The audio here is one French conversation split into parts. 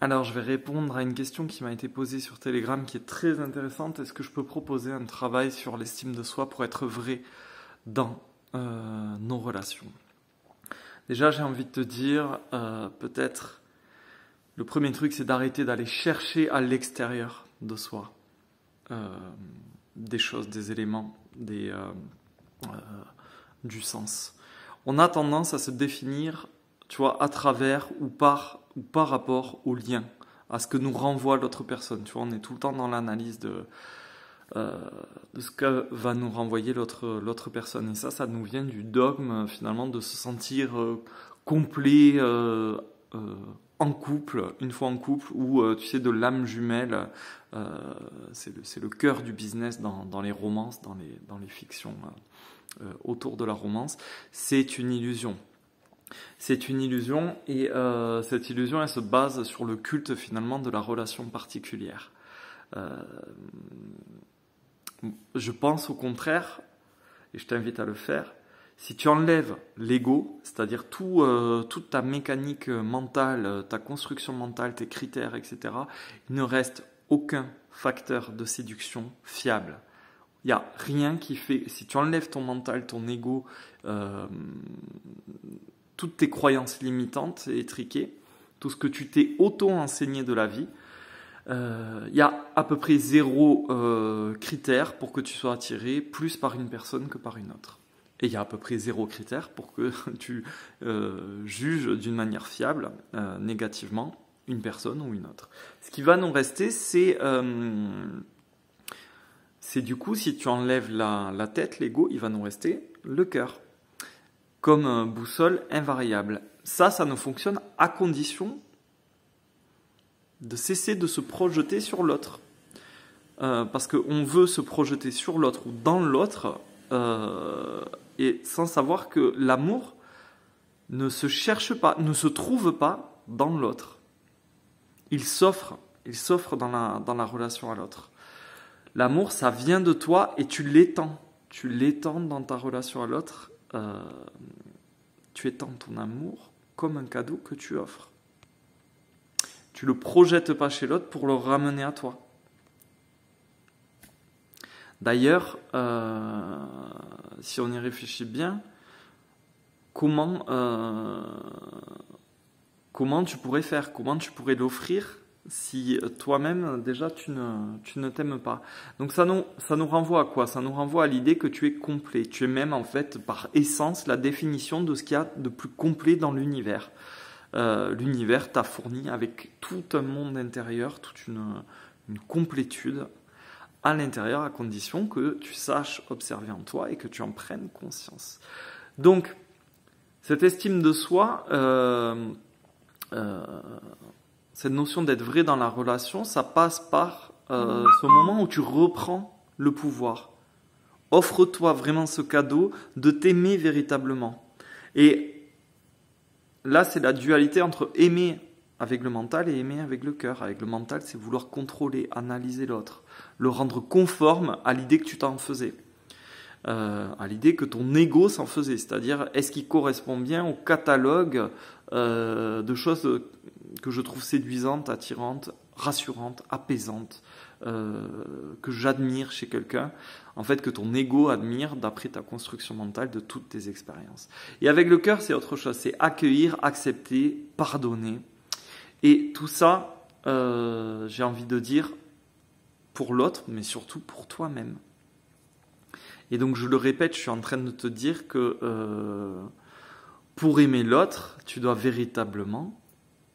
Alors, je vais répondre à une question qui m'a été posée sur Telegram qui est très intéressante. Est-ce que je peux proposer un travail sur l'estime de soi pour être vrai dans nos relations? Déjà, j'ai envie de te dire, peut-être, le premier truc, c'est d'arrêter d'aller chercher à l'extérieur de soi des choses, des éléments, du sens. On a tendance à se définir, tu vois, à travers ou par rapport au lien, à ce que nous renvoie l'autre personne. Tu vois, on est tout le temps dans l'analyse de ce que va nous renvoyer l'autre personne. Et ça nous vient du dogme, finalement, de se sentir complet en couple, une fois en couple, ou tu sais, de l'âme jumelle. C'est le cœur du business dans les romances, dans les fictions autour de la romance. C'est une illusion. C'est une illusion et cette illusion, elle se base sur le culte finalement de la relation particulière. Je pense au contraire, et je t'invite à le faire, si tu enlèves l'ego, c'est-à-dire toute ta mécanique mentale, ta construction mentale, tes critères, etc., il ne reste aucun facteur de séduction fiable. Il n'y a rien qui fait, si tu enlèves ton mental, ton ego, toutes tes croyances limitantes et étriquées, tout ce que tu t'es auto-enseigné de la vie, il y a à peu près zéro critère pour que tu sois attiré plus par une personne que par une autre. Et il y a à peu près zéro critère pour que tu juges d'une manière fiable, négativement, une personne ou une autre. Ce qui va nous rester, c'est du coup, si tu enlèves la tête, l'ego, il va nous rester le cœur, comme boussole invariable. Ça ne fonctionne à condition de cesser de se projeter sur l'autre. Parce qu'on veut se projeter sur l'autre ou dans l'autre, et sans savoir que l'amour ne se cherche pas, ne se trouve pas dans l'autre. Il s'offre dans la relation à l'autre. L'amour, ça vient de toi et tu l'étends. Tu l'étends dans ta relation à l'autre. Tu étends ton amour comme un cadeau que tu offres. Tu ne le projettes pas chez l'autre pour le ramener à toi. D'ailleurs, si on y réfléchit bien, comment tu pourrais faire? Comment tu pourrais l'offrir si toi-même, déjà, tu ne t'aimes pas? Donc ça nous renvoie à quoi? Ça nous renvoie à l'idée que tu es complet. Tu es même, en fait, par essence, la définition de ce qu'il y a de plus complet dans l'univers. L'univers t'a fourni avec tout un monde intérieur, toute une complétude à l'intérieur, à condition que tu saches observer en toi et que tu en prennes conscience. Donc, cette estime de soi, cette notion d'être vrai dans la relation, ça passe par ce moment où tu reprends le pouvoir. Offre-toi vraiment ce cadeau de t'aimer véritablement. Et là, c'est la dualité entre aimer avec le mental et aimer avec le cœur. Avec le mental, c'est vouloir contrôler, analyser l'autre, le rendre conforme à l'idée que tu t'en faisais, à l'idée que ton ego s'en faisait. C'est-à-dire, est-ce qu'il correspond bien au catalogue de choses que je trouve séduisantes, attirantes, rassurantes, apaisantes, que j'admire chez quelqu'un, en fait que ton ego admire d'après ta construction mentale de toutes tes expériences. Et avec le cœur, c'est autre chose, c'est accueillir, accepter, pardonner. Et tout ça, j'ai envie de dire, pour l'autre, mais surtout pour toi-même. Et donc je le répète, je suis en train de te dire que pour aimer l'autre, tu dois véritablement,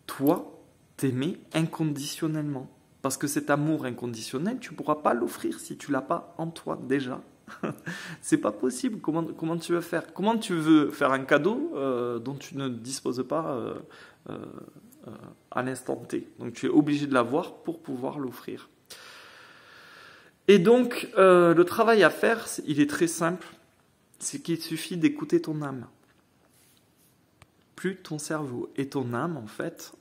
toi, t'aimer inconditionnellement. Parce que cet amour inconditionnel, tu ne pourras pas l'offrir si tu ne l'as pas en toi déjà. C'est pas possible. Comment tu veux faire? Comment tu veux faire un cadeau dont tu ne disposes pas à l'instant T? Donc tu es obligé de l'avoir pour pouvoir l'offrir. Et donc, le travail à faire, il est très simple. C'est qu'il suffit d'écouter ton âme. Plus ton cerveau et ton âme, en fait,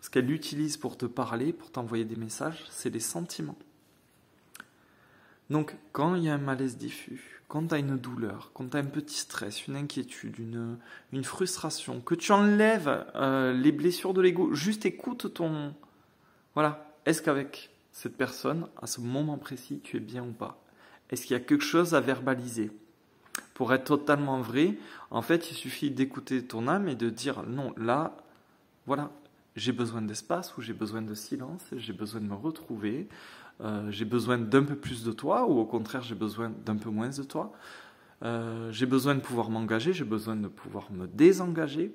ce qu'elle utilise pour te parler, pour t'envoyer des messages, c'est les sentiments. Donc, quand il y a un malaise diffus, quand tu as une douleur, quand tu as un petit stress, une inquiétude, une frustration, que tu enlèves les blessures de l'ego, juste écoute ton... Voilà, est-ce qu'avec cette personne, à ce moment précis, tu es bien ou pas? Est-ce qu'il y a quelque chose à verbaliser? Pour être totalement vrai, en fait, il suffit d'écouter ton âme et de dire non, là, voilà, j'ai besoin d'espace ou j'ai besoin de silence, j'ai besoin de me retrouver, j'ai besoin d'un peu plus de toi ou au contraire, j'ai besoin d'un peu moins de toi. J'ai besoin de pouvoir m'engager, j'ai besoin de pouvoir me désengager.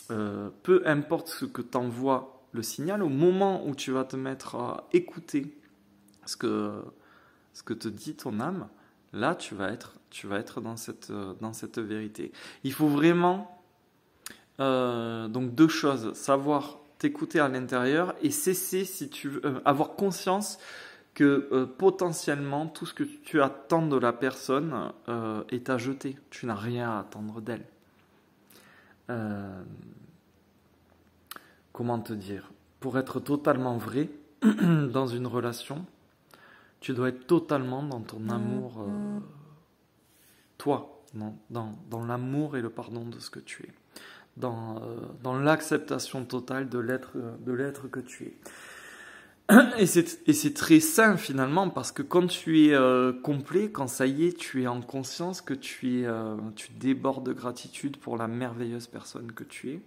Peu importe ce que t'envoie le signal, au moment où tu vas te mettre à écouter ce que te dit ton âme, là tu vas être dans cette vérité. Il faut vraiment donc deux choses, savoir t'écouter à l'intérieur et cesser, si tu veux, avoir conscience que potentiellement tout ce que tu attends de la personne est à jeter. Tu n'as rien à attendre d'elle. Comment te dire? Pour être totalement vrai dans une relation, tu dois être totalement dans ton amour, toi, dans l'amour et le pardon de ce que tu es, dans l'acceptation totale de l'être que tu es. Et c'est très sain finalement parce que quand tu es complet, quand ça y est, tu es en conscience que tu débordes de gratitude pour la merveilleuse personne que tu es.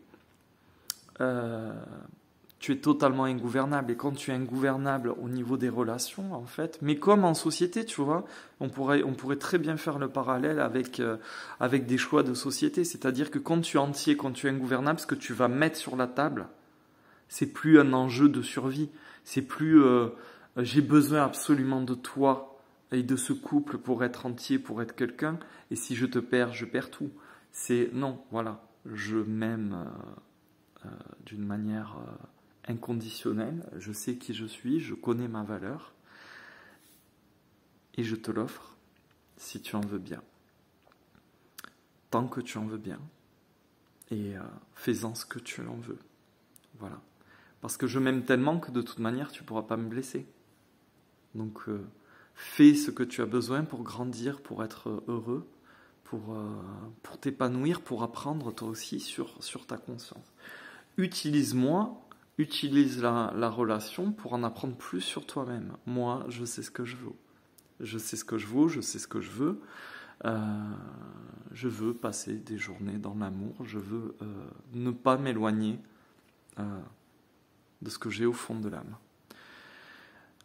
Tu es totalement ingouvernable. Et quand tu es ingouvernable au niveau des relations, en fait, mais comme en société, tu vois, on pourrait très bien faire le parallèle avec des choix de société. C'est-à-dire que quand tu es entier, quand tu es ingouvernable, ce que tu vas mettre sur la table, c'est plus un enjeu de survie. C'est plus j'ai besoin absolument de toi et de ce couple pour être entier, pour être quelqu'un. Et si je te perds, je perds tout. C'est non, voilà, je m'aime d'une manière inconditionnelle. Je sais qui je suis, je connais ma valeur et je te l'offre si tu en veux bien. Tant que tu en veux bien et fais-en ce que tu en veux. Voilà. Parce que je m'aime tellement que de toute manière, tu ne pourras pas me blesser. Donc, fais ce que tu as besoin pour grandir, pour être heureux, pour t'épanouir, pour apprendre toi aussi sur ta conscience. Utilise-moi, utilise la relation pour en apprendre plus sur toi-même. Moi, je sais ce que je veux. Je sais ce que je vaux, je sais ce que je veux. Je veux passer des journées dans l'amour. Je veux ne pas m'éloigner de ce que j'ai au fond de l'âme.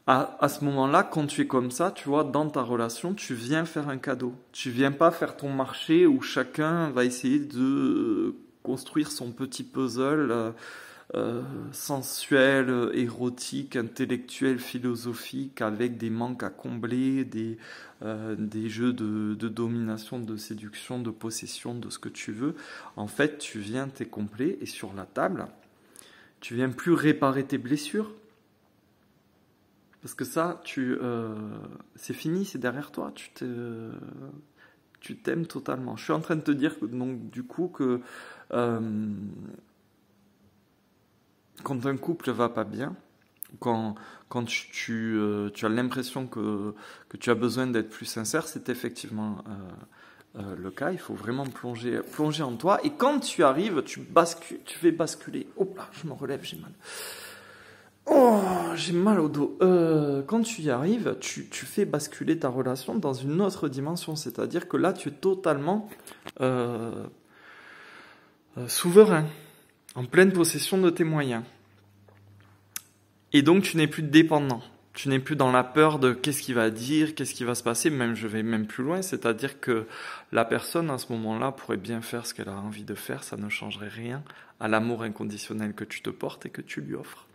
À ce moment-là, quand tu es comme ça, tu vois, dans ta relation, tu viens faire un cadeau. Tu viens pas faire ton marché où chacun va essayer de construire son petit puzzle sensuel, érotique, intellectuel, philosophique, avec des manques à combler, des jeux de domination, de séduction, de possession, de ce que tu veux. En fait, tu viens, t'es complet, et sur la table, tu viens plus réparer tes blessures. Parce que ça, c'est fini, c'est derrière toi. Tu t'aimes totalement. Je suis en train de te dire donc du coup que quand un couple va pas bien, quand tu as l'impression que tu as besoin d'être plus sincère, c'est effectivement le cas. Il faut vraiment plonger en toi. Et quand tu arrives, tu fais basculer. Hop là, je me relève, j'ai mal. Oh, j'ai mal au dos. Quand tu y arrives, tu fais basculer ta relation dans une autre dimension. C'est-à-dire que là, tu es totalement souverain, en pleine possession de tes moyens. Et donc, tu n'es plus dépendant. Tu n'es plus dans la peur de qu'est-ce qu'il va dire, qu'est-ce qui va se passer. Même, je vais même plus loin. C'est-à-dire que la personne, à ce moment-là, pourrait bien faire ce qu'elle a envie de faire. Ça ne changerait rien à l'amour inconditionnel que tu te portes et que tu lui offres.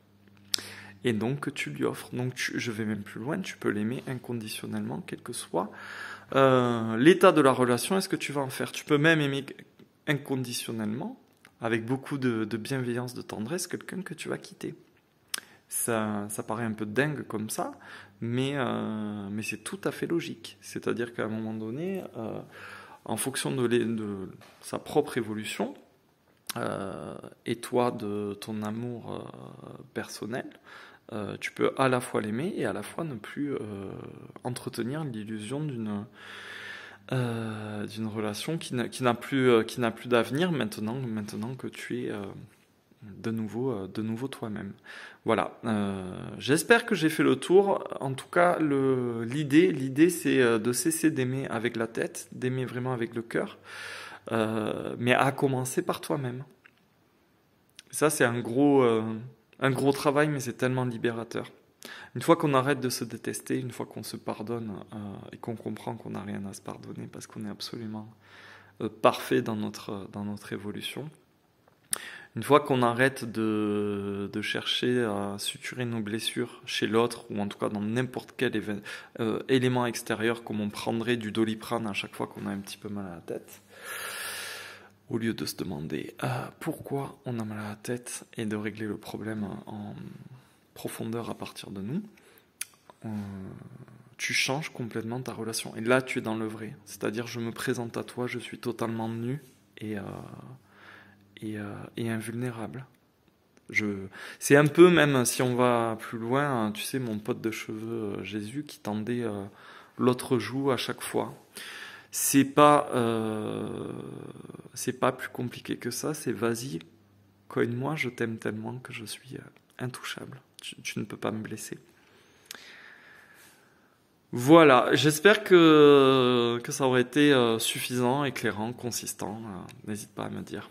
Et donc que tu lui offres. Donc je vais même plus loin, tu peux l'aimer inconditionnellement, quel que soit l'état de la relation, est-ce que tu vas en faire. Tu peux même aimer inconditionnellement, avec beaucoup de bienveillance, de tendresse, quelqu'un que tu vas quitter. Ça paraît un peu dingue comme ça, mais c'est tout à fait logique. C'est-à-dire qu'à un moment donné, en fonction de sa propre évolution, et toi de ton amour personnel, Tu peux à la fois l'aimer et à la fois ne plus entretenir l'illusion d'une relation qui n'a plus d'avenir maintenant que tu es de nouveau toi-même. Voilà. J'espère que j'ai fait le tour. En tout cas, l'idée, c'est de cesser d'aimer avec la tête, d'aimer vraiment avec le cœur, mais à commencer par toi-même. Ça, c'est un gros travail, mais c'est tellement libérateur. Une fois qu'on arrête de se détester, une fois qu'on se pardonne et qu'on comprend qu'on n'a rien à se pardonner parce qu'on est absolument parfait dans notre évolution, une fois qu'on arrête de chercher à suturer nos blessures chez l'autre, ou en tout cas dans n'importe quel élément extérieur, comme on prendrait du Doliprane à chaque fois qu'on a un petit peu mal à la tête, au lieu de se demander pourquoi on a mal à la tête et de régler le problème en profondeur à partir de nous, tu changes complètement ta relation. Et là, tu es dans le vrai. C'est-à-dire, je me présente à toi, je suis totalement nu et invulnérable. C'est un peu, même si on va plus loin, tu sais, mon pote de cheveux Jésus qui tendait l'autre joue à chaque fois. C'est pas plus compliqué que ça. C'est vas-y, cogne-moi, je t'aime tellement que je suis intouchable. Tu ne peux pas me blesser. Voilà, j'espère que ça aurait été suffisant, éclairant, consistant. N'hésite pas à me dire.